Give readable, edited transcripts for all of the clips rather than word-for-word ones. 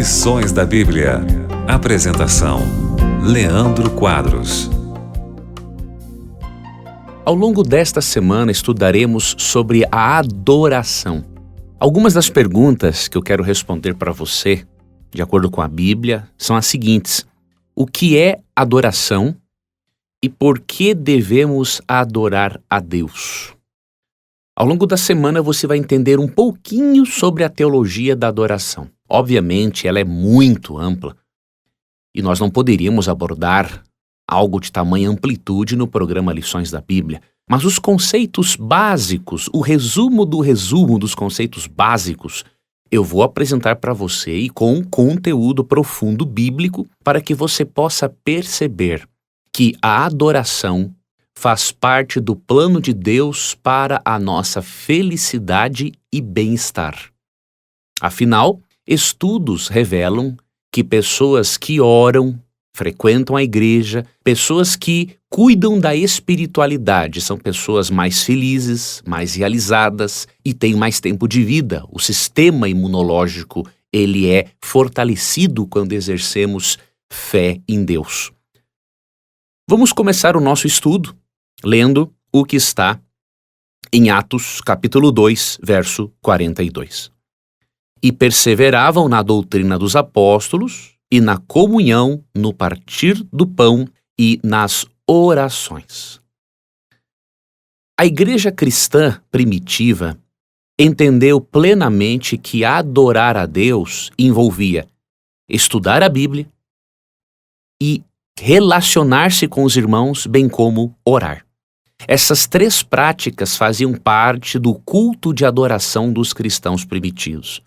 Lições da Bíblia. Apresentação: Leandro Quadros. Ao longo desta semana estudaremos sobre a adoração. Algumas das perguntas que eu quero responder para você, de acordo com a Bíblia, são as seguintes: o que é adoração e por que devemos adorar a Deus? Ao longo da semana você vai entender um pouquinho sobre a teologia da adoração. Obviamente, ela é muito ampla e nós não poderíamos abordar algo de tamanha amplitude no programa Lições da Bíblia. Mas os conceitos básicos, o resumo do resumo dos conceitos básicos, eu vou apresentar para você e com um conteúdo profundo bíblico para que você possa perceber que a adoração faz parte do plano de Deus para a nossa felicidade e bem-estar. Afinal, estudos revelam que pessoas que oram, frequentam a igreja, pessoas que cuidam da espiritualidade, são pessoas mais felizes, mais realizadas e têm mais tempo de vida. O sistema imunológico, ele é fortalecido quando exercemos fé em Deus. Vamos começar o nosso estudo lendo o que está em Atos, capítulo 2, verso 42. E perseveravam na doutrina dos apóstolos e na comunhão, no partir do pão e nas orações. A igreja cristã primitiva entendeu plenamente que adorar a Deus envolvia estudar a Bíblia e relacionar-se com os irmãos, bem como orar. Essas três práticas faziam parte do culto de adoração dos cristãos primitivos.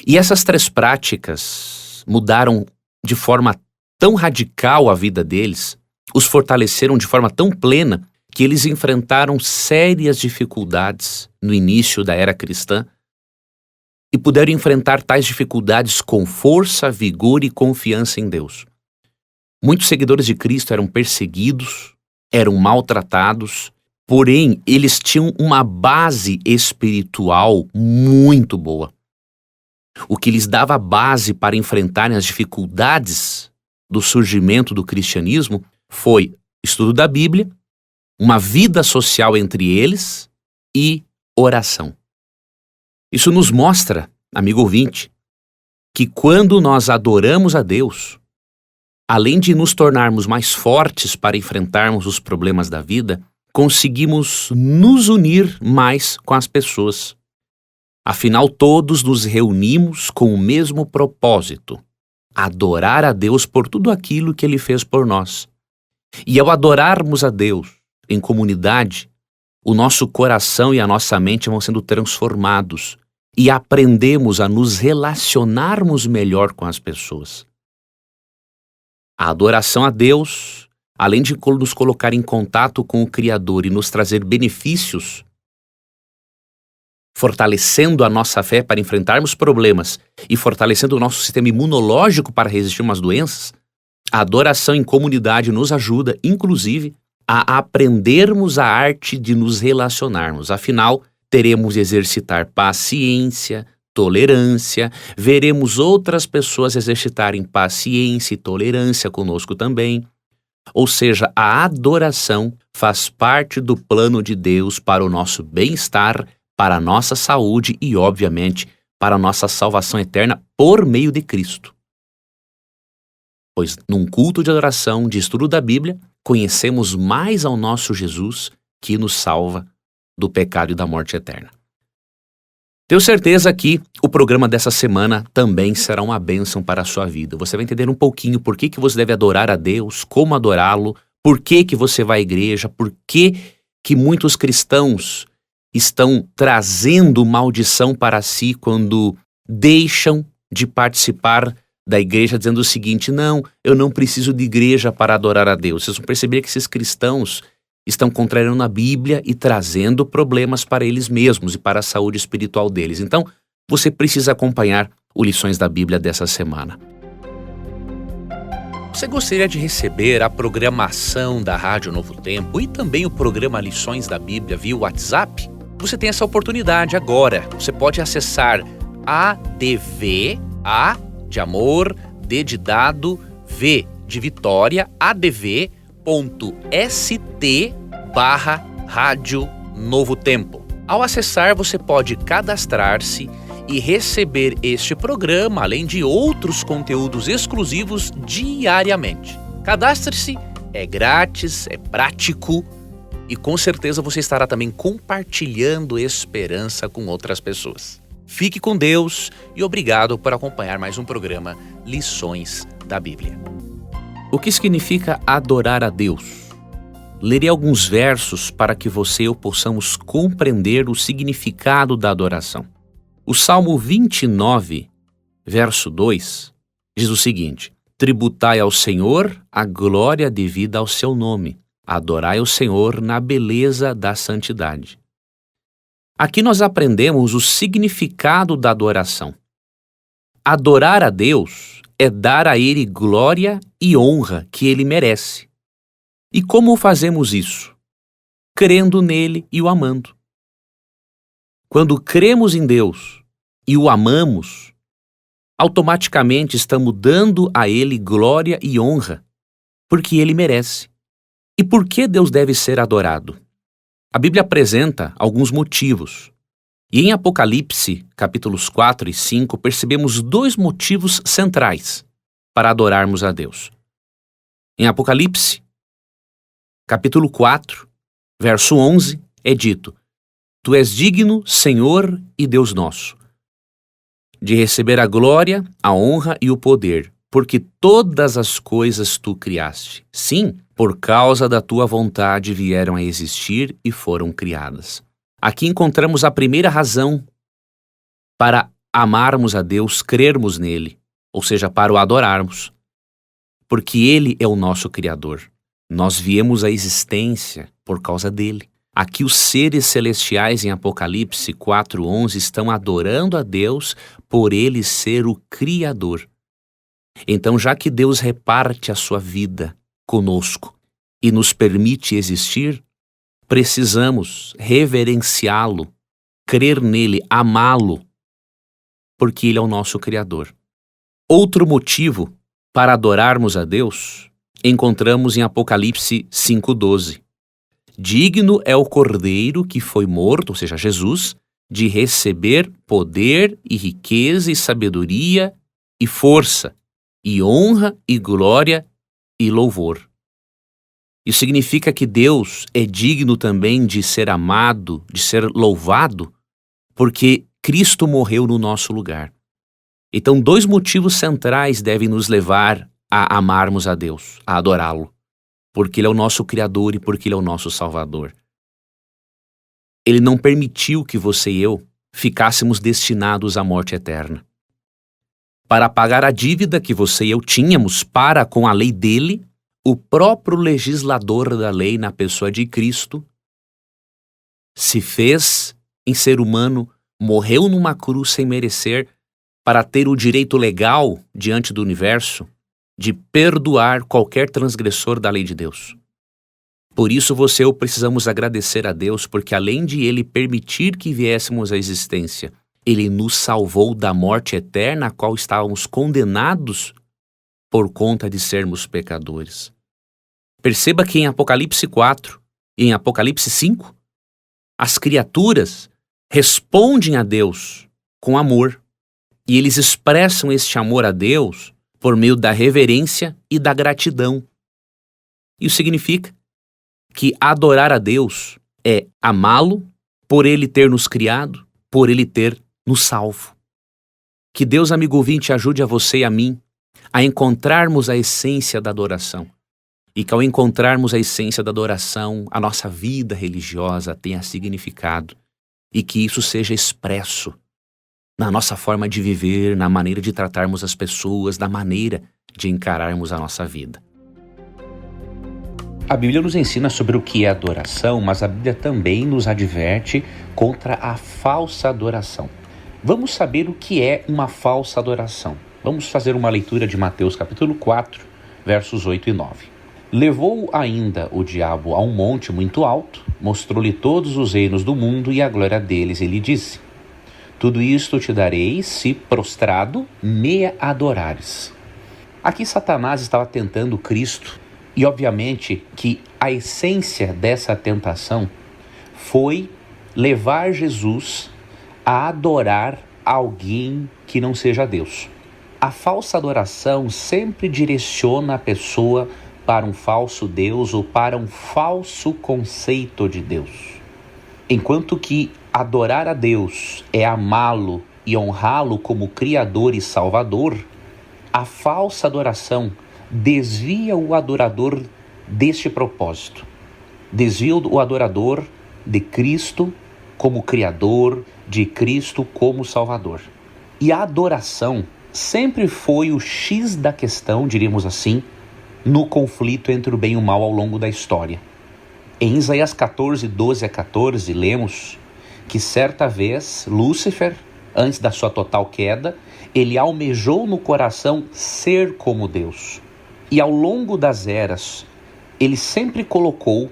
E essas três práticas mudaram de forma tão radical a vida deles, os fortaleceram de forma tão plena, que eles enfrentaram sérias dificuldades no início da era cristã e puderam enfrentar tais dificuldades com força, vigor e confiança em Deus. Muitos seguidores de Cristo eram perseguidos, eram maltratados, porém eles tinham uma base espiritual muito boa. O que lhes dava base para enfrentarem as dificuldades do surgimento do cristianismo foi estudo da Bíblia, uma vida social entre eles e oração. Isso nos mostra, amigo ouvinte, que quando nós adoramos a Deus, além de nos tornarmos mais fortes para enfrentarmos os problemas da vida, conseguimos nos unir mais com as pessoas. Afinal, todos nos reunimos com o mesmo propósito: adorar a Deus por tudo aquilo que Ele fez por nós. E ao adorarmos a Deus em comunidade, o nosso coração e a nossa mente vão sendo transformados e aprendemos a nos relacionarmos melhor com as pessoas. A adoração a Deus, além de nos colocar em contato com o Criador e nos trazer benefícios, fortalecendo a nossa fé para enfrentarmos problemas e fortalecendo o nosso sistema imunológico para resistir a umas doenças, a adoração em comunidade nos ajuda, inclusive, a aprendermos a arte de nos relacionarmos. Afinal, teremos de exercitar paciência, tolerância, veremos outras pessoas exercitarem paciência e tolerância conosco também. Ou seja, a adoração faz parte do plano de Deus para o nosso bem-estar, para a nossa saúde e, obviamente, para a nossa salvação eterna por meio de Cristo. Pois num culto de adoração, de estudo da Bíblia, conhecemos mais ao nosso Jesus que nos salva do pecado e da morte eterna. Tenho certeza que o programa dessa semana também será uma bênção para a sua vida. Você vai entender um pouquinho por que você deve adorar a Deus, como adorá-lo, por que você vai à igreja, por que muitos cristãos estão trazendo maldição para si quando deixam de participar da igreja, dizendo o seguinte: não, eu não preciso de igreja para adorar a Deus. Vocês vão perceber que esses cristãos estão contrariando a Bíblia e trazendo problemas para eles mesmos e para a saúde espiritual deles. Então, você precisa acompanhar o Lições da Bíblia dessa semana. Você gostaria de receber a programação da Rádio Novo Tempo e também o programa Lições da Bíblia via WhatsApp? Você tem essa oportunidade agora. Você pode acessar adv.com de amor, D de dado, V de Vitória, adv.st/Rádio Novo Tempo. Ao acessar, você pode cadastrar-se e receber este programa, além de outros conteúdos exclusivos diariamente. Cadastre-se, é grátis, é prático e com certeza você estará também compartilhando esperança com outras pessoas. Fique com Deus e obrigado por acompanhar mais um programa Lições da Bíblia. O que significa adorar a Deus? Lerei alguns versos para que você e eu possamos compreender o significado da adoração. O Salmo 29, verso 2, diz o seguinte: tributai ao Senhor a glória devida ao seu nome. Adorai o Senhor na beleza da santidade. Aqui nós aprendemos o significado da adoração. Adorar a Deus é dar a Ele glória e honra que Ele merece. E como fazemos isso? Crendo nele e o amando. Quando cremos em Deus e o amamos, automaticamente estamos dando a Ele glória e honra, porque Ele merece. E por que Deus deve ser adorado? A Bíblia apresenta alguns motivos. E em Apocalipse, capítulos 4 e 5, percebemos dois motivos centrais para adorarmos a Deus. Em Apocalipse, capítulo 4, verso 11, é dito: Tu és digno, Senhor e Deus nosso, de receber a glória, a honra e o poder, porque todas as coisas tu criaste. Sim, por causa da tua vontade vieram a existir e foram criadas. Aqui encontramos a primeira razão para amarmos a Deus, crermos nele, ou seja, para o adorarmos, porque Ele é o nosso Criador. Nós viemos à existência por causa dele. Aqui os seres celestiais em Apocalipse 4:11 estão adorando a Deus por Ele ser o Criador. Então, já que Deus reparte a sua vida conosco e nos permite existir, precisamos reverenciá-lo, crer nele, amá-lo, porque Ele é o nosso Criador. Outro motivo para adorarmos a Deus encontramos em Apocalipse 5:12. Digno é o Cordeiro que foi morto, ou seja, Jesus, de receber poder e riqueza e sabedoria e força, e honra e glória e louvor. Isso significa que Deus é digno também de ser amado, de ser louvado, porque Cristo morreu no nosso lugar. Então, dois motivos centrais devem nos levar a amarmos a Deus, a adorá-lo, porque Ele é o nosso Criador e porque Ele é o nosso Salvador. Ele não permitiu que você e eu ficássemos destinados à morte eterna. Para pagar a dívida que você e eu tínhamos para com a lei dele, o próprio legislador da lei, na pessoa de Cristo, se fez em ser humano, morreu numa cruz sem merecer, para ter o direito legal diante do universo de perdoar qualquer transgressor da lei de Deus. Por isso você e eu precisamos agradecer a Deus, porque além de Ele permitir que viéssemos à existência, Ele nos salvou da morte eterna a qual estávamos condenados por conta de sermos pecadores. Perceba que em Apocalipse 4 e em Apocalipse 5, as criaturas respondem a Deus com amor, e eles expressam este amor a Deus por meio da reverência e da gratidão. Isso significa que adorar a Deus é amá-lo por Ele ter nos criado, por Ele ter nos salvo. Que Deus, amigo ouvinte, ajude a você e a mim a encontrarmos a essência da adoração. E que ao encontrarmos a essência da adoração, a nossa vida religiosa tenha significado. E que isso seja expresso na nossa forma de viver, na maneira de tratarmos as pessoas, na maneira de encararmos a nossa vida. A Bíblia nos ensina sobre o que é adoração, mas a Bíblia também nos adverte contra a falsa adoração. Vamos saber o que é uma falsa adoração. Vamos fazer uma leitura de Mateus capítulo 4, versos 8 e 9. Levou ainda o diabo a um monte muito alto, mostrou-lhe todos os reinos do mundo e a glória deles, e lhe disse: Tudo isto te darei se prostrado me adorares. Aqui Satanás estava tentando Cristo e obviamente que a essência dessa tentação foi levar Jesus a adorar alguém que não seja Deus. A falsa adoração sempre direciona a pessoa para um falso Deus ou para um falso conceito de Deus. Enquanto que adorar a Deus é amá-lo e honrá-lo como Criador e Salvador, a falsa adoração desvia o adorador deste propósito. Desvia o adorador de Cristo como Criador, de Cristo como Salvador. E a adoração sempre foi o X da questão, diríamos assim, no conflito entre o bem e o mal ao longo da história. Em Isaías 14, 12 a 14, lemos que certa vez Lúcifer, antes da sua total queda, ele almejou no coração ser como Deus. E ao longo das eras, ele sempre colocou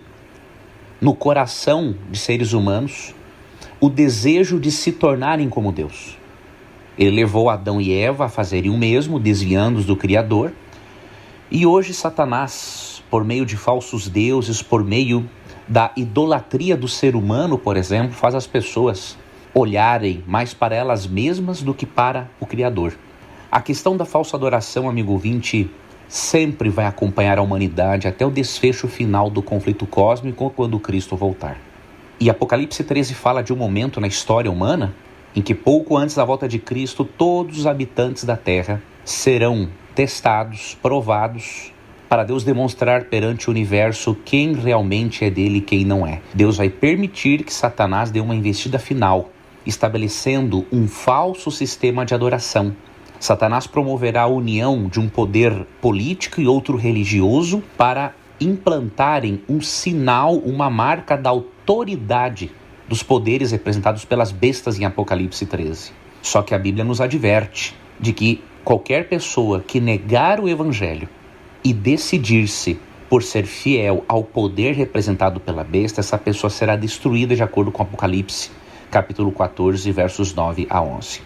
no coração de seres humanos o desejo de se tornarem como Deus. Ele levou Adão e Eva a fazerem o mesmo, desviando-os do Criador. E hoje Satanás, por meio de falsos deuses, por meio da idolatria do ser humano, por exemplo, faz as pessoas olharem mais para elas mesmas do que para o Criador. A questão da falsa adoração, amigo ouvinte, sempre vai acompanhar a humanidade até o desfecho final do conflito cósmico quando Cristo voltar. E Apocalipse 13 fala de um momento na história humana em que pouco antes da volta de Cristo, todos os habitantes da terra serão testados, provados, para Deus demonstrar perante o universo quem realmente é dele e quem não é. Deus vai permitir que Satanás dê uma investida final, estabelecendo um falso sistema de adoração. Satanás promoverá a união de um poder político e outro religioso para implantarem um sinal, uma marca da autoridade dos poderes representados pelas bestas em Apocalipse 13. Só que a Bíblia nos adverte de que qualquer pessoa que negar o Evangelho e decidir-se por ser fiel ao poder representado pela besta, essa pessoa será destruída de acordo com Apocalipse, capítulo 14, versos 9 a 11.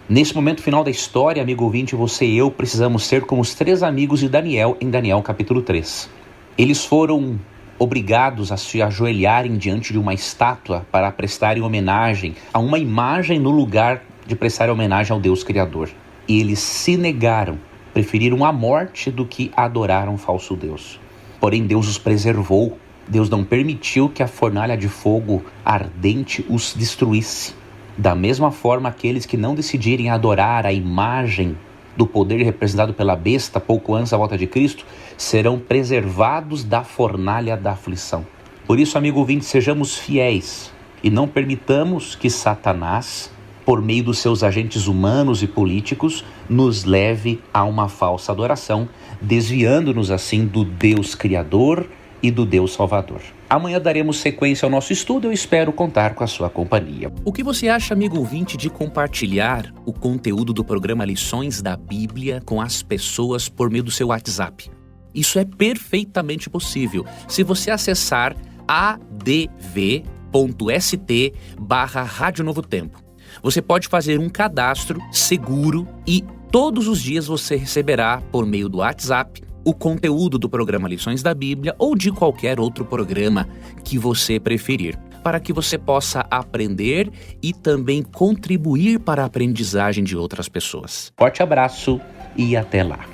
Nesse momento final da história, amigo ouvinte, você e eu precisamos ser como os 3 amigos de Daniel em Daniel capítulo 3. Eles foram obrigados a se ajoelharem diante de uma estátua para prestarem homenagem a uma imagem no lugar de prestar homenagem ao Deus Criador. E eles se negaram, preferiram a morte do que adorar um falso Deus. Porém, Deus os preservou. Deus não permitiu que a fornalha de fogo ardente os destruísse. Da mesma forma, aqueles que não decidirem adorar a imagem do poder representado pela besta pouco antes da volta de Cristo, serão preservados da fornalha da aflição. Por isso, amigo ouvinte, sejamos fiéis e não permitamos que Satanás, por meio dos seus agentes humanos e políticos, nos leve a uma falsa adoração, desviando-nos assim do Deus Criador e do Deus Salvador. Amanhã daremos sequência ao nosso estudo, eu espero contar com a sua companhia. O que você acha, amigo ouvinte, de compartilhar o conteúdo do programa Lições da Bíblia com as pessoas por meio do seu WhatsApp? Isso é perfeitamente possível se você acessar adv.st/Rádio Novo Tempo. Você pode fazer um cadastro seguro e todos os dias você receberá, por meio do WhatsApp, o conteúdo do programa Lições da Bíblia ou de qualquer outro programa que você preferir, para que você possa aprender e também contribuir para a aprendizagem de outras pessoas. Forte abraço e até lá.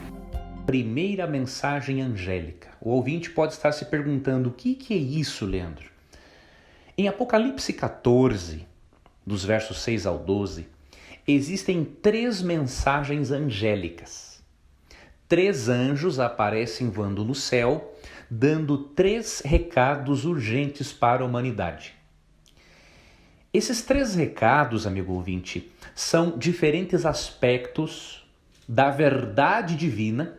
Primeira mensagem angélica. O ouvinte pode estar se perguntando, o que é isso, Leandro? Em Apocalipse 14, dos versos 6 ao 12, existem 3 mensagens angélicas. 3 anjos aparecem voando no céu, dando 3 recados urgentes para a humanidade. Esses 3 recados, amigo ouvinte, são diferentes aspectos da verdade divina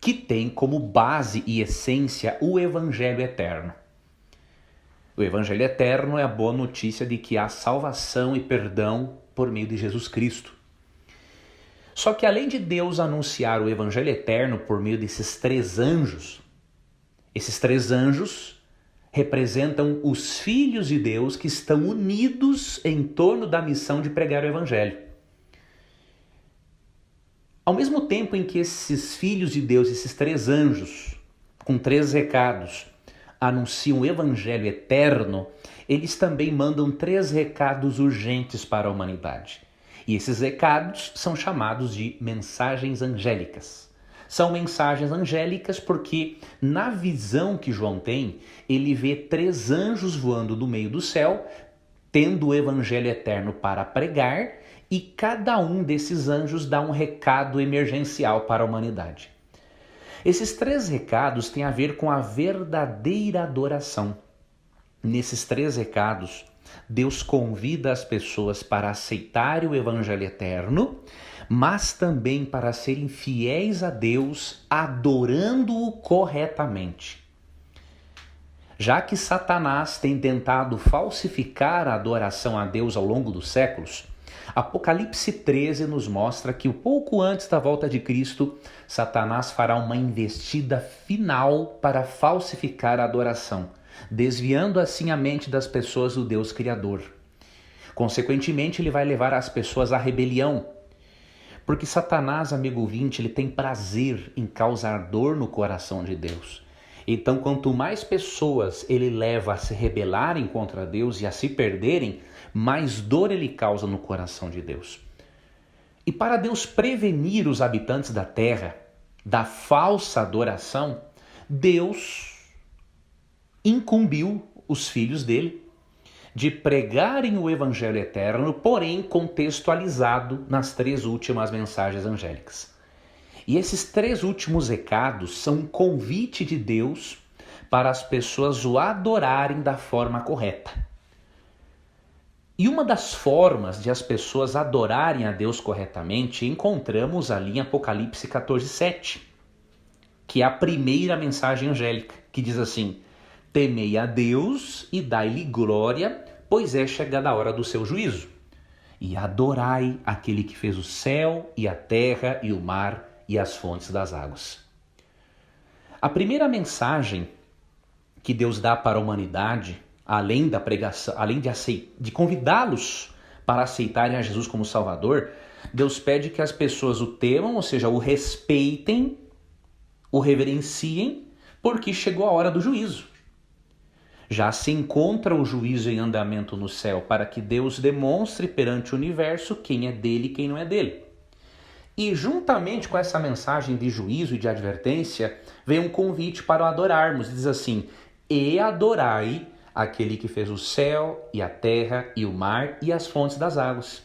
que tem como base e essência o Evangelho eterno. O Evangelho eterno é a boa notícia de que há salvação e perdão por meio de Jesus Cristo. Só que além de Deus anunciar o Evangelho eterno por meio desses 3 anjos, esses 3 anjos representam os filhos de Deus que estão unidos em torno da missão de pregar o Evangelho. Ao mesmo tempo em que esses filhos de Deus, esses 3 anjos, com 3 recados, anunciam o Evangelho eterno, eles também mandam 3 recados urgentes para a humanidade. E esses recados são chamados de mensagens angélicas. São mensagens angélicas porque, na visão que João tem, ele vê 3 anjos voando do meio do céu, tendo o Evangelho eterno para pregar, e cada um desses anjos dá um recado emergencial para a humanidade. Esses 3 recados têm a ver com a verdadeira adoração. Nesses 3 recados, Deus convida as pessoas para aceitarem o Evangelho eterno, mas também para serem fiéis a Deus, adorando-o corretamente. Já que Satanás tem tentado falsificar a adoração a Deus ao longo dos séculos, Apocalipse 13 nos mostra que pouco antes da volta de Cristo, Satanás fará uma investida final para falsificar a adoração, desviando assim a mente das pessoas do Deus Criador. Consequentemente, ele vai levar as pessoas à rebelião, porque Satanás, amigo ouvinte, ele tem prazer em causar dor no coração de Deus. Então, quanto mais pessoas ele leva a se rebelarem contra Deus e a se perderem, mais dor ele causa no coração de Deus. E para Deus prevenir os habitantes da terra da falsa adoração, Deus incumbiu os filhos dele de pregarem o Evangelho eterno, porém contextualizado nas 3 últimas mensagens angélicas. E esses 3 últimos recados são um convite de Deus para as pessoas o adorarem da forma correta. E uma das formas de as pessoas adorarem a Deus corretamente encontramos ali em Apocalipse 14:7, que é a primeira mensagem angélica, que diz assim: temei a Deus e dai-lhe glória, pois é chegada a hora do seu juízo. E adorai aquele que fez o céu e a terra e o mar e as fontes das águas. A primeira mensagem que Deus dá para a humanidade, além da pregação, além de convidá-los para aceitarem a Jesus como Salvador, Deus pede que as pessoas o temam, ou seja, o respeitem, o reverenciem, porque chegou a hora do juízo. Já se encontra o juízo em andamento no céu para que Deus demonstre perante o universo quem é dele e quem não é dele. E juntamente com essa mensagem de juízo e de advertência, vem um convite para o adorarmos. Diz assim: e adorai aquele que fez o céu e a terra e o mar e as fontes das águas.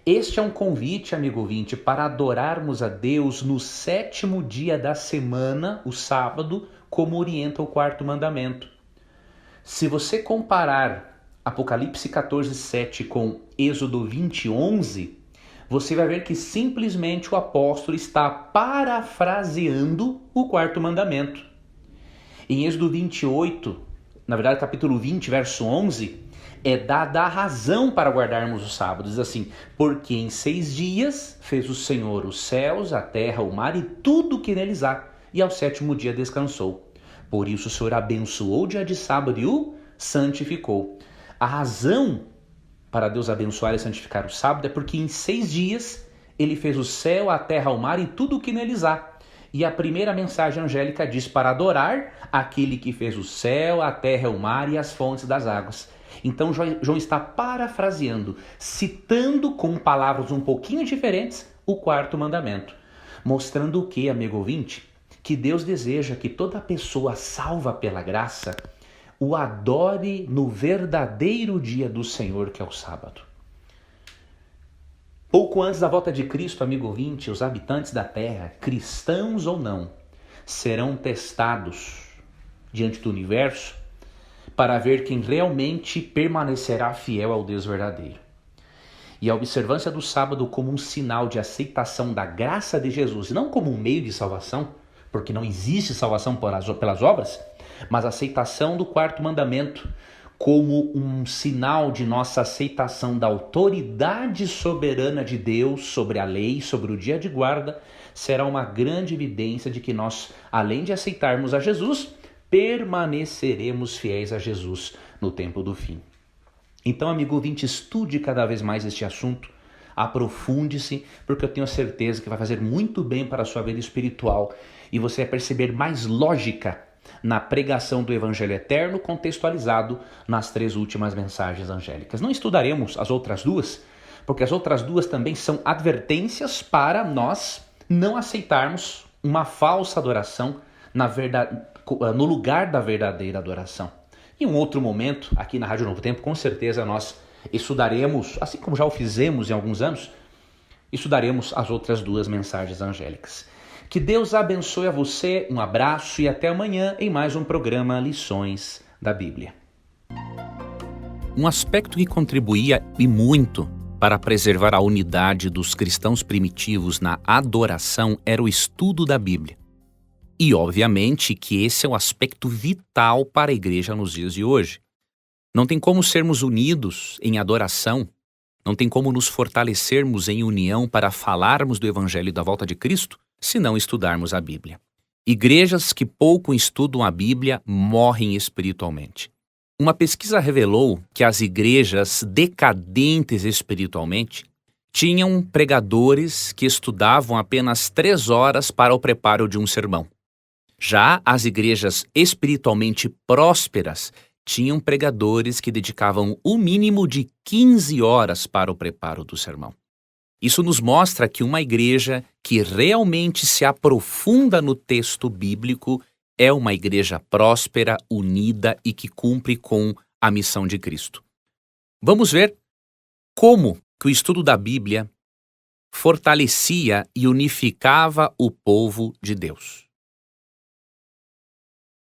Este é um convite, amigo ouvinte, para adorarmos a Deus no 7º dia da semana, o sábado, como orienta o 4º mandamento. Se você comparar Apocalipse 14:7 com Êxodo 20:11, você vai ver que simplesmente o apóstolo está parafraseando o 4º mandamento. Em Êxodo 28, na verdade capítulo 20, verso 11, é dada a razão para guardarmos o sábado. Diz assim: porque em 6 dias fez o Senhor os céus, a terra, o mar e tudo o que neles há, e ao 7º dia descansou. Por isso o Senhor abençoou o dia de sábado e o santificou. A razão para Deus abençoar e santificar o sábado é porque em 6 dias ele fez o céu, a terra, o mar e tudo o que neles há. E a primeira mensagem angélica diz para adorar aquele que fez o céu, a terra, o mar e as fontes das águas. Então João está parafraseando, citando com palavras um pouquinho diferentes o 4º mandamento. Mostrando o que, amigo ouvinte? Que Deus deseja que toda pessoa salva pela graça o adore no verdadeiro dia do Senhor, que é o sábado. Pouco antes da volta de Cristo, amigo ouvinte, os habitantes da terra, cristãos ou não, serão testados diante do universo para ver quem realmente permanecerá fiel ao Deus verdadeiro. E a observância do sábado como um sinal de aceitação da graça de Jesus, e não como um meio de salvação, porque não existe salvação pelas obras, mas a aceitação do 4º mandamento como um sinal de nossa aceitação da autoridade soberana de Deus sobre a lei, sobre o dia de guarda, será uma grande evidência de que nós, além de aceitarmos a Jesus, permaneceremos fiéis a Jesus no tempo do fim. Então, amigo ouvinte, estude cada vez mais este assunto, aprofunde-se, porque eu tenho certeza que vai fazer muito bem para a sua vida espiritual e você vai perceber mais lógica na pregação do Evangelho Eterno contextualizado nas 3 últimas mensagens angélicas. Não estudaremos as outras duas, porque as outras duas também são advertências para nós não aceitarmos uma falsa adoração no lugar da verdadeira adoração. Em um outro momento, aqui na Rádio Novo Tempo, com certeza nós estudaremos, assim como já o fizemos em alguns anos, estudaremos as outras 2 mensagens angélicas. Que Deus abençoe a você, um abraço e até amanhã em mais um programa Lições da Bíblia. Um aspecto que contribuía e muito para preservar a unidade dos cristãos primitivos na adoração era o estudo da Bíblia. E, obviamente, que esse é um aspecto vital para a igreja nos dias de hoje. Não tem como sermos unidos em adoração, não tem como nos fortalecermos em união para falarmos do Evangelho e da volta de Cristo, se não estudarmos a Bíblia. Igrejas que pouco estudam a Bíblia morrem espiritualmente. Uma pesquisa revelou que as igrejas decadentes espiritualmente tinham pregadores que estudavam apenas 3 horas para o preparo de um sermão. Já as igrejas espiritualmente prósperas tinham pregadores que dedicavam o mínimo de 15 horas para o preparo do sermão. Isso nos mostra que uma igreja que realmente se aprofunda no texto bíblico é uma igreja próspera, unida e que cumpre com a missão de Cristo. Vamos ver como que o estudo da Bíblia fortalecia e unificava o povo de Deus.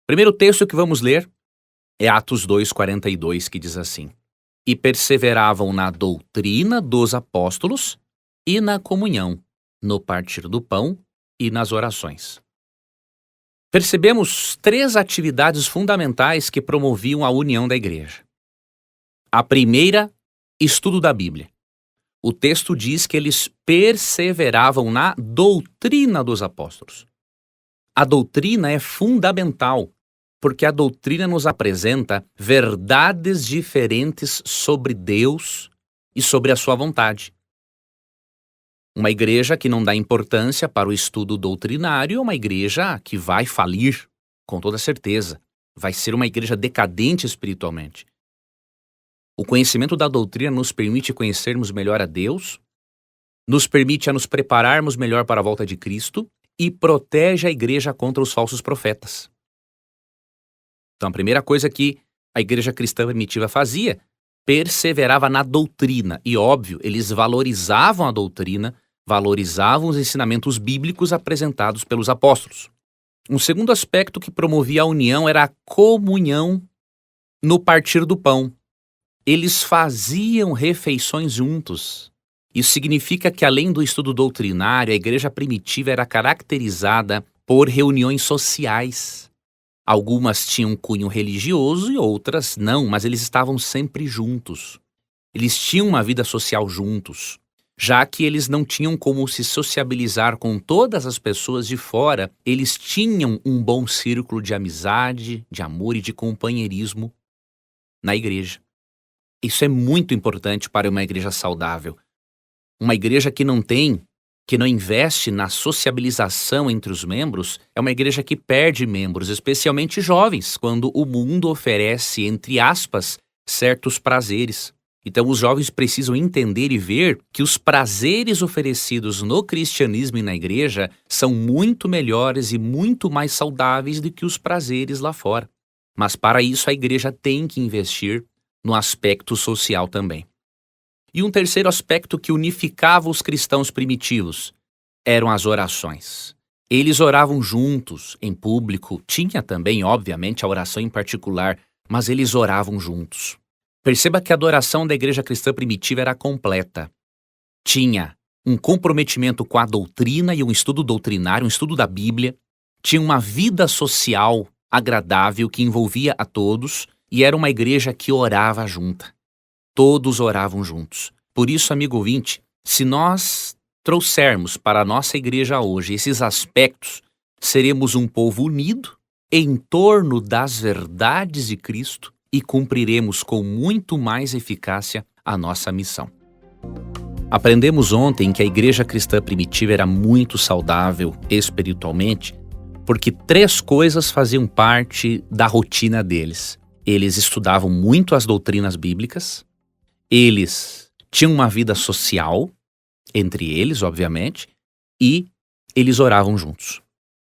O primeiro texto que vamos ler é Atos 2:42, que diz assim: E perseveravam na doutrina dos apóstolos e na comunhão, no partir do pão e nas orações. Percebemos 3 atividades fundamentais que promoviam a união da igreja. A primeira, estudo da Bíblia. O texto diz que eles perseveravam na doutrina dos apóstolos. A doutrina é fundamental, porque a doutrina nos apresenta verdades diferentes sobre Deus e sobre a sua vontade. Uma igreja que não dá importância para o estudo doutrinário é uma igreja que vai falir, com toda certeza. Vai ser uma igreja decadente espiritualmente. O conhecimento da doutrina nos permite conhecermos melhor a Deus, nos permite a nos prepararmos melhor para a volta de Cristo e protege a igreja contra os falsos profetas. Então, a primeira coisa que a igreja cristã primitiva fazia, perseverava na doutrina. E, óbvio, eles valorizavam a doutrina, valorizavam os ensinamentos bíblicos apresentados pelos apóstolos. Um segundo aspecto que promovia a união era a comunhão no partir do pão. Eles faziam refeições juntos. Isso significa que, além do estudo doutrinário, a igreja primitiva era caracterizada por reuniões sociais. Algumas tinham cunho religioso e outras não, mas eles estavam sempre juntos. Eles tinham uma vida social juntos, já que eles não tinham como se sociabilizar com todas as pessoas de fora, eles tinham um bom círculo de amizade, de amor e de companheirismo na igreja. Isso é muito importante para uma igreja saudável. Uma igreja que não investe na sociabilização entre os membros, é uma igreja que perde membros, especialmente jovens, quando o mundo oferece, entre aspas, certos prazeres. Então os jovens precisam entender e ver que os prazeres oferecidos no cristianismo e na igreja são muito melhores e muito mais saudáveis do que os prazeres lá fora. Mas para isso a igreja tem que investir no aspecto social também. E um terceiro aspecto que unificava os cristãos primitivos eram as orações. Eles oravam juntos, em público. Tinha também, obviamente, a oração em particular, mas eles oravam juntos. Perceba que a adoração da igreja cristã primitiva era completa. Tinha um comprometimento com a doutrina e um estudo doutrinário, um estudo da Bíblia. Tinha uma vida social agradável que envolvia a todos e era uma igreja que orava junta. Todos oravam juntos. Por isso, amigo ouvinte, se nós trouxermos para a nossa igreja hoje esses aspectos, seremos um povo unido em torno das verdades de Cristo e cumpriremos com muito mais eficácia a nossa missão. Aprendemos ontem que a igreja cristã primitiva era muito saudável espiritualmente, porque 3 coisas faziam parte da rotina deles. Eles estudavam muito as doutrinas bíblicas, eles tinham uma vida social, entre eles, obviamente, e eles oravam juntos.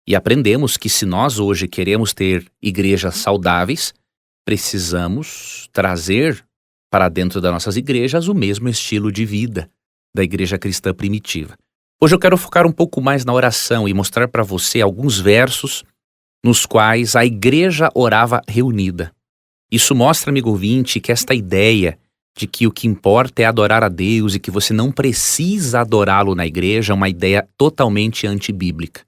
E aprendemos que se nós hoje queremos ter igrejas saudáveis, precisamos trazer para dentro das nossas igrejas o mesmo estilo de vida da igreja cristã primitiva. Hoje eu quero focar um pouco mais na oração e mostrar para você alguns versos nos quais a igreja orava reunida. Isso mostra, amigo ouvinte, que esta ideia de que o que importa é adorar a Deus e que você não precisa adorá-lo na igreja é uma ideia totalmente antibíblica.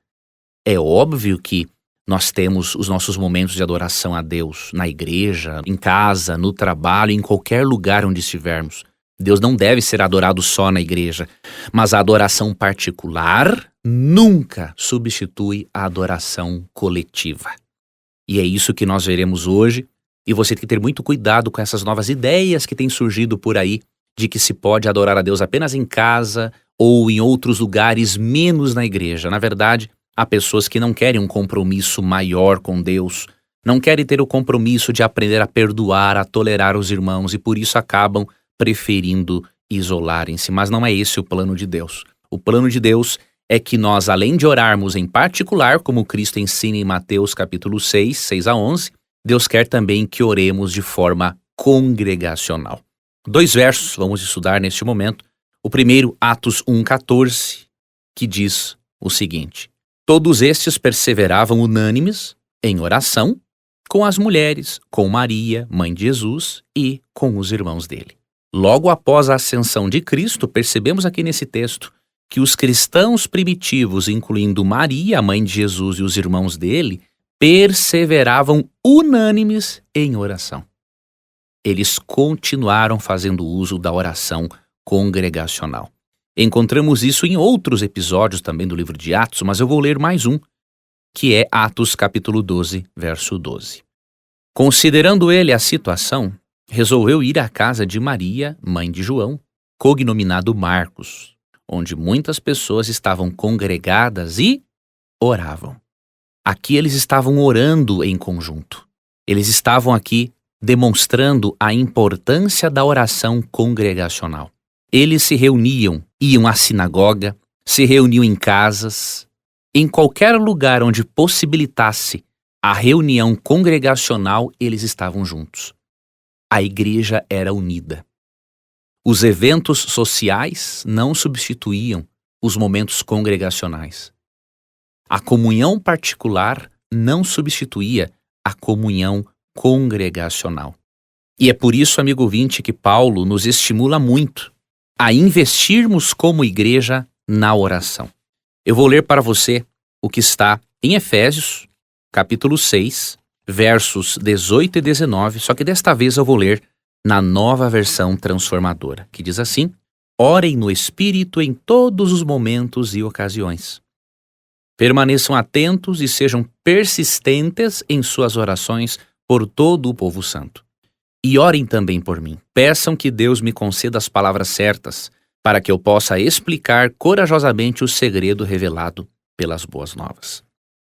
É óbvio que nós temos os nossos momentos de adoração a Deus na igreja, em casa, no trabalho, em qualquer lugar onde estivermos. Deus não deve ser adorado só na igreja, mas a adoração particular nunca substitui a adoração coletiva. E é isso que nós veremos hoje, e você tem que ter muito cuidado com essas novas ideias que têm surgido por aí, de que se pode adorar a Deus apenas em casa ou em outros lugares, menos na igreja. Na verdade, há pessoas que não querem um compromisso maior com Deus, não querem ter o compromisso de aprender a perdoar, a tolerar os irmãos, e por isso acabam preferindo isolarem-se. Mas não é esse o plano de Deus. O plano de Deus é que nós, além de orarmos em particular, como Cristo ensina em Mateus capítulo 6, 6 a 11, Deus quer também que oremos de forma congregacional. 2 versos vamos estudar neste momento. O primeiro, Atos 1,14, que diz o seguinte: todos estes perseveravam unânimes em oração com as mulheres, com Maria, mãe de Jesus, e com os irmãos dele. Logo após a ascensão de Cristo, percebemos aqui nesse texto que os cristãos primitivos, incluindo Maria, a mãe de Jesus, e os irmãos dele, perseveravam unânimes em oração. Eles continuaram fazendo uso da oração congregacional. Encontramos isso em outros episódios também do livro de Atos, mas eu vou ler mais um, que é Atos capítulo 12, verso 12. Considerando ele a situação, resolveu ir à casa de Maria, mãe de João, cognominado Marcos, onde muitas pessoas estavam congregadas e oravam. Aqui eles estavam orando em conjunto. Eles estavam aqui demonstrando a importância da oração congregacional. Eles se reuniam, iam à sinagoga, se reuniam em casas, em qualquer lugar onde possibilitasse a reunião congregacional, eles estavam juntos. A igreja era unida. Os eventos sociais não substituíam os momentos congregacionais. A comunhão particular não substituía a comunhão congregacional. E é por isso, amigo ouvinte, que Paulo nos estimula muito a investirmos como igreja na oração. Eu vou ler para você o que está em Efésios, capítulo 6, versos 18 e 19, só que desta vez eu vou ler na Nova Versão Transformadora, que diz assim: orem no Espírito em todos os momentos e ocasiões. Permaneçam atentos e sejam persistentes em suas orações por todo o povo santo. E orem também por mim. Peçam que Deus me conceda as palavras certas, para que eu possa explicar corajosamente o segredo revelado pelas boas novas.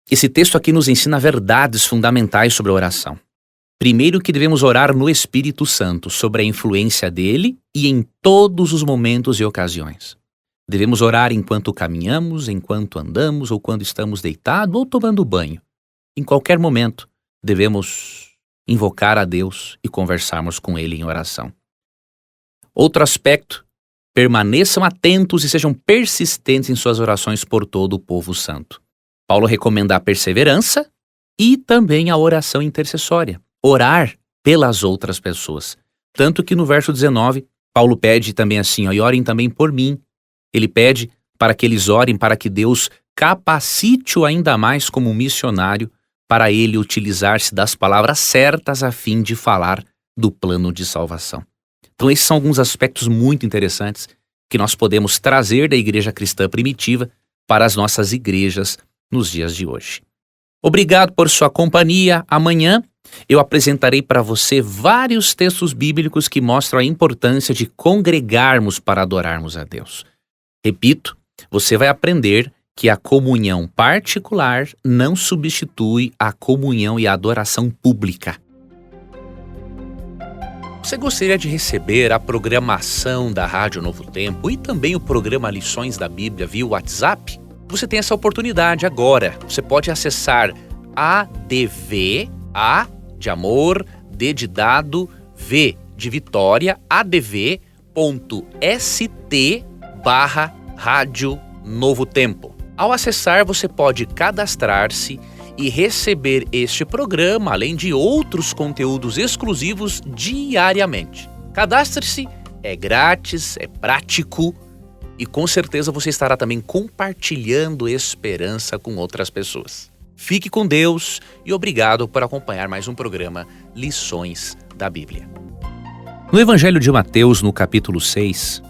Esse texto aqui nos ensina verdades fundamentais sobre a oração. Primeiro, que devemos orar no Espírito Santo, sobre a influência dele e em todos os momentos e ocasiões. Devemos orar enquanto caminhamos, enquanto andamos ou quando estamos deitados ou tomando banho. Em qualquer momento, devemos invocar a Deus e conversarmos com ele em oração. Outro aspecto: permaneçam atentos e sejam persistentes em suas orações por todo o povo santo. Paulo recomenda a perseverança e também a oração intercessória. Orar pelas outras pessoas. Tanto que no verso 19, Paulo pede também assim, e orem também por mim. Ele pede para que eles orem para que Deus capacite-o ainda mais como missionário, para ele utilizar-se das palavras certas a fim de falar do plano de salvação. Então esses são alguns aspectos muito interessantes que nós podemos trazer da igreja cristã primitiva para as nossas igrejas nos dias de hoje. Obrigado por sua companhia. Amanhã eu apresentarei para você vários textos bíblicos que mostram a importância de congregarmos para adorarmos a Deus. Repito, você vai aprender que a comunhão particular não substitui a comunhão e a adoração pública. Você gostaria de receber a programação da Rádio Novo Tempo e também o programa Lições da Bíblia via WhatsApp? Você tem essa oportunidade agora. Você pode acessar ADV, A de amor, D de dado, V de vitória, adv.st/Rádio Novo Tempo. Ao acessar, você pode cadastrar-se e receber este programa, além de outros conteúdos exclusivos diariamente. Cadastre-se, é grátis, é prático e com certeza você estará também compartilhando esperança com outras pessoas. Fique com Deus e obrigado por acompanhar mais um programa Lições da Bíblia. No Evangelho de Mateus, no capítulo 6,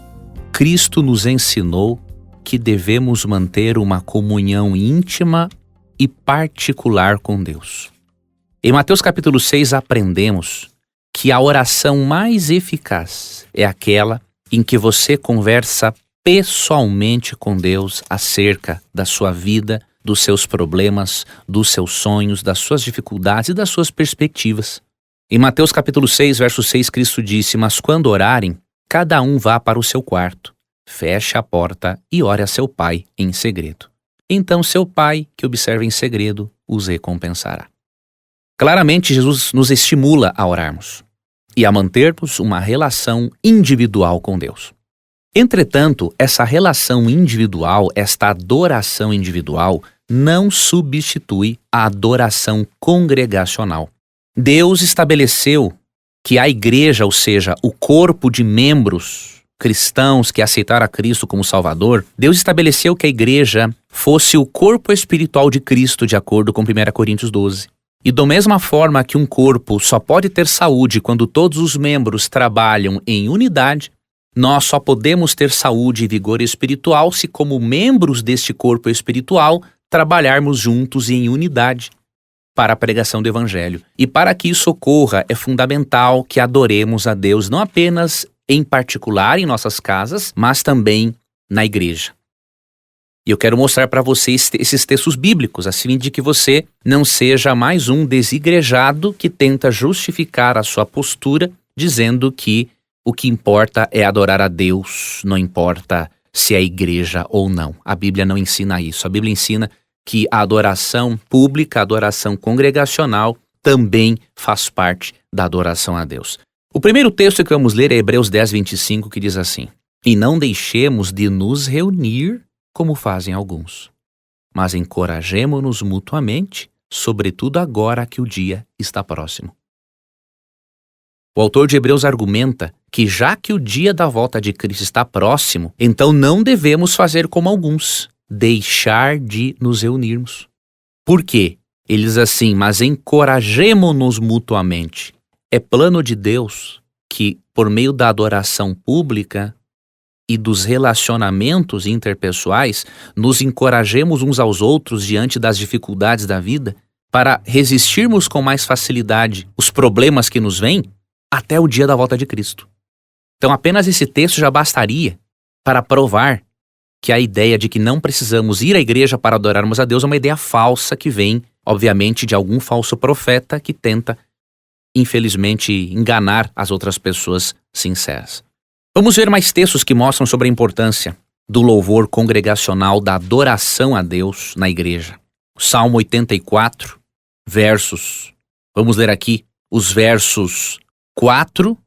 Cristo nos ensinou que devemos manter uma comunhão íntima e particular com Deus. Em Mateus capítulo 6 aprendemos que a oração mais eficaz é aquela em que você conversa pessoalmente com Deus acerca da sua vida, dos seus problemas, dos seus sonhos, das suas dificuldades e das suas perspectivas. Em Mateus capítulo 6, verso 6, Cristo disse: "Mas quando orarem, cada um vá para o seu quarto, feche a porta e ore a seu pai em segredo. Então seu pai, que observa em segredo, os recompensará." Claramente, Jesus nos estimula a orarmos e a mantermos uma relação individual com Deus. Entretanto, essa relação individual, esta adoração individual, não substitui a adoração congregacional. Deus estabeleceu que a igreja, ou seja, o corpo de membros cristãos que aceitaram a Cristo como Salvador, Deus estabeleceu que a igreja fosse o corpo espiritual de Cristo, de acordo com 1 Coríntios 12. E da mesma forma que um corpo só pode ter saúde quando todos os membros trabalham em unidade, nós só podemos ter saúde e vigor espiritual se, como membros deste corpo espiritual, trabalharmos juntos e em unidade para a pregação do Evangelho. E para que isso ocorra, é fundamental que adoremos a Deus não apenas em particular em nossas casas, mas também na igreja. E eu quero mostrar para vocês esses textos bíblicos, a fim de que você não seja mais um desigrejado que tenta justificar a sua postura, dizendo que o que importa é adorar a Deus, não importa se é igreja ou não. A Bíblia não ensina isso. A Bíblia ensina que a adoração pública, a adoração congregacional, também faz parte da adoração a Deus. O primeiro texto que vamos ler é Hebreus 10, 25, que diz assim: "E não deixemos de nos reunir como fazem alguns, mas encorajemo-nos mutuamente, sobretudo agora que o dia está próximo." O autor de Hebreus argumenta que já que o dia da volta de Cristo está próximo, então não devemos fazer como alguns, deixar de nos reunirmos. Por quê? Ele diz assim: "Mas encorajemo-nos mutuamente." É plano de Deus que, por meio da adoração pública e dos relacionamentos interpessoais, nos encorajemos uns aos outros diante das dificuldades da vida, para resistirmos com mais facilidade os problemas que nos vêm até o dia da volta de Cristo. Então apenas esse texto já bastaria para provar que a ideia de que não precisamos ir à igreja para adorarmos a Deus é uma ideia falsa que vem, obviamente, de algum falso profeta que tenta, infelizmente, enganar as outras pessoas sinceras. Vamos ver mais textos que mostram sobre a importância do louvor congregacional, da adoração a Deus na igreja. Salmo 84, versos. Vamos ler aqui os versos 4,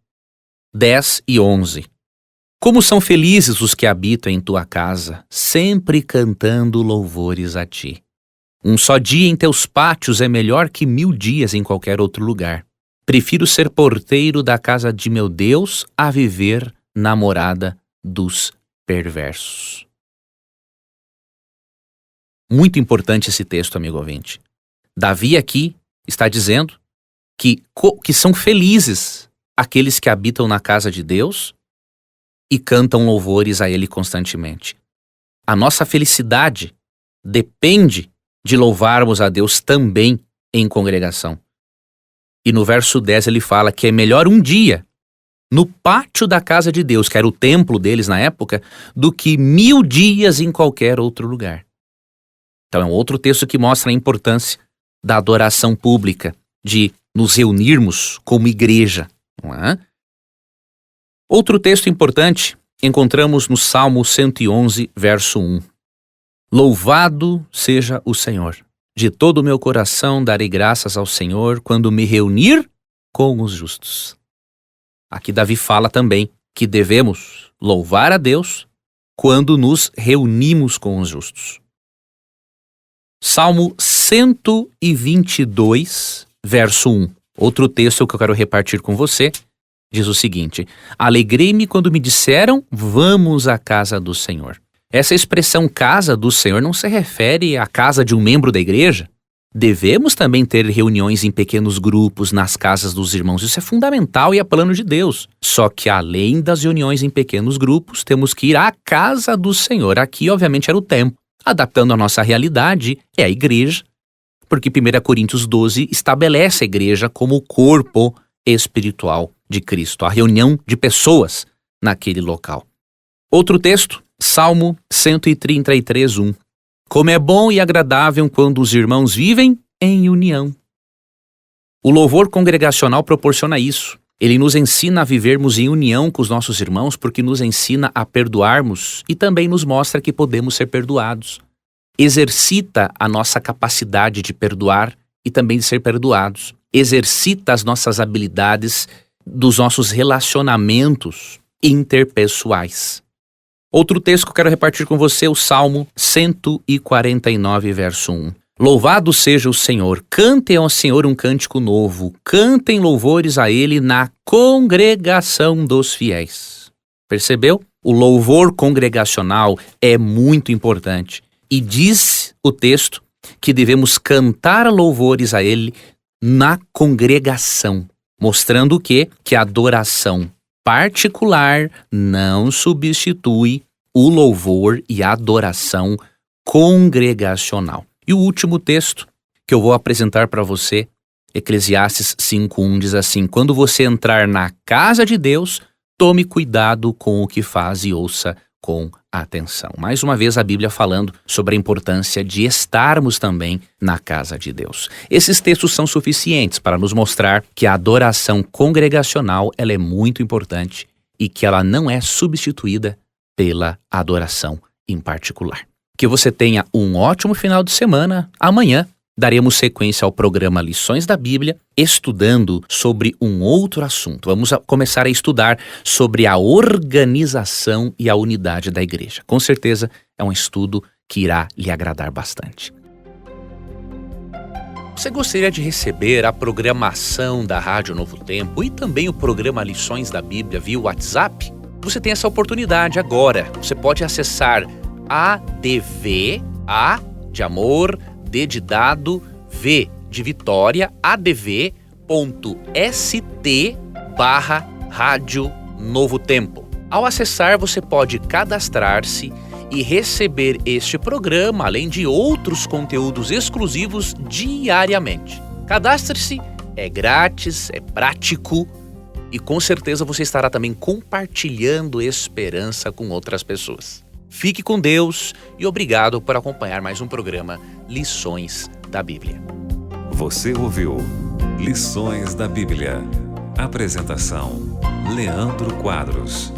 10 e 11. "Como são felizes os que habitam em tua casa, sempre cantando louvores a ti. Um só dia em teus pátios é melhor que 1000 dias em qualquer outro lugar. Prefiro ser porteiro da casa de meu Deus a viver na morada dos perversos." Muito importante esse texto, amigo ouvinte. Davi aqui está dizendo que são felizes aqueles que habitam na casa de Deus e cantam louvores a Ele constantemente. A nossa felicidade depende de louvarmos a Deus também em congregação. E no verso 10 ele fala que é melhor um dia no pátio da casa de Deus, que era o templo deles na época, do que 1000 dias em qualquer outro lugar. Então é um outro texto que mostra a importância da adoração pública, de nos reunirmos como igreja. Não é? Outro texto importante encontramos no Salmo 111, verso 1. Louvado seja o Senhor. De todo o meu coração darei graças ao Senhor quando me reunir com os justos. Aqui Davi fala também que devemos louvar a Deus quando nos reunimos com os justos. Salmo 122, verso 1. Outro texto que eu quero repartir com você diz o seguinte: alegrei-me quando me disseram, vamos à casa do Senhor. Essa expressão casa do Senhor não se refere à casa de um membro da igreja. Devemos também ter reuniões em pequenos grupos nas casas dos irmãos. Isso é fundamental e é plano de Deus. Só que além das reuniões em pequenos grupos, temos que ir à casa do Senhor. Aqui, obviamente, era o templo. Adaptando a nossa realidade, é a igreja. Porque 1 Coríntios 12 estabelece a igreja como o corpo espiritual de Cristo. A reunião de pessoas naquele local. Outro texto, Salmo 133, 1. Como é bom e agradável quando os irmãos vivem em união. O louvor congregacional proporciona isso. Ele nos ensina a vivermos em união com os nossos irmãos porque nos ensina a perdoarmos e também nos mostra que podemos ser perdoados. Exercita a nossa capacidade de perdoar e também de ser perdoados. Exercita as nossas habilidades dos nossos relacionamentos interpessoais. Outro texto que eu quero repartir com você é o Salmo 149, verso 1. Louvado seja o Senhor, cantem ao Senhor um cântico novo, cantem louvores a Ele na congregação dos fiéis. Percebeu? O louvor congregacional é muito importante. E diz o texto que devemos cantar louvores a Ele na congregação, mostrando o quê? Que a adoração particular não substitui o louvor e a adoração congregacional. E o último texto que eu vou apresentar para você, Eclesiastes 5:1 diz assim: quando você entrar na casa de Deus, tome cuidado com o que faz e ouça com atenção. Mais uma vez a Bíblia falando sobre a importância de estarmos também na casa de Deus. Esses textos são suficientes para nos mostrar que a adoração congregacional ela é muito importante e que ela não é substituída pela adoração em particular. Que você tenha um ótimo final de semana. Amanhã daremos sequência ao programa Lições da Bíblia, estudando sobre um outro assunto. Vamos começar a estudar sobre a organização e a unidade da igreja. Com certeza é um estudo que irá lhe agradar bastante. Você gostaria de receber a programação da Rádio Novo Tempo e também o programa Lições da Bíblia via WhatsApp? Você tem essa oportunidade agora. Você pode acessar ADV, A de amor, D de dado, V de Vitória, adv.st/Rádio Novo Tempo. Ao acessar, você pode cadastrar-se e receber este programa, além de outros conteúdos exclusivos diariamente. Cadastre-se, é grátis, é prático e com certeza você estará também compartilhando esperança com outras pessoas. Fique com Deus e obrigado por acompanhar mais um programa Lições da Bíblia. Você ouviu Lições da Bíblia. Apresentação: Leandro Quadros.